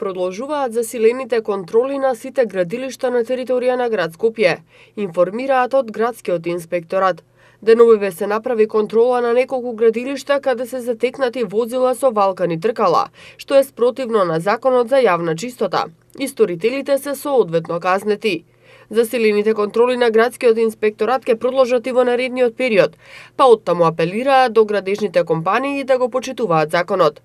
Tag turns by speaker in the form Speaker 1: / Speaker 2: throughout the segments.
Speaker 1: Продолжуваат засилените контроли на сите градилишта на територија на град Скопје, информираат од градскиот инспекторат. Деновиве се направи контрола на неколку градилишта каде се затекнати возила со валкани тркала, што е спротивно на законот за јавна чистота. И сторителите се соодветно казнети. Засилените контроли на градскиот инспекторат ќе продолжат и во наредниот период, па оттаму апелираат до градежните компании да го почитуваат законот.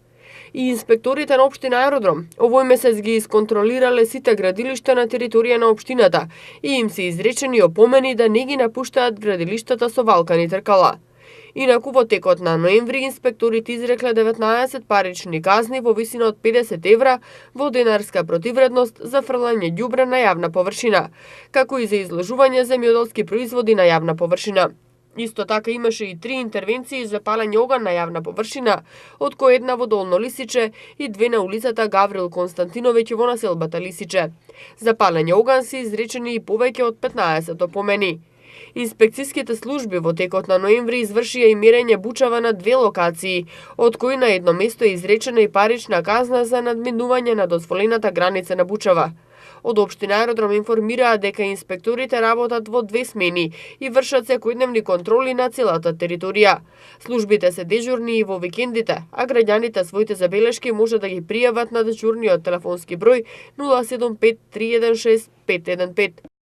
Speaker 1: И инспекторите на општина Аеродром овој месец ги исконтролирале сите градилишта на територија на општината и им се изречени опомени да не ги напуштаат градилиштата со валкани тркала. Инаку во текот на ноември инспекторите изрекле 19 парични казни во висина од 50 евра во денарска противредност за фрлање ѓубре на јавна површина, како и за изложување земјоделски производи на јавна површина. Исто така имаше и 3 интервенции за палење оган на јавна површина, од кои една во Долно Лисиче и 2 на улицата Гаврил Константиновиќ во населбата Лисиче. За палење оган се изречени и повеќе од 15 опомени. Инспекцијските служби во текот на ноември извршија и мерење бучава на 2 локации, од кои на едно место е изречена и парична казна за надминување на дозволената граница на бучава. Од општина Аеродром информираат дека инспекторите работат во 2 смени и вршат секојдневни контроли на целата територија. Службите се дежурни и во викендите, а граѓаните своите забелешки може да ги пријават на дежурниот телефонски број 075 316 515.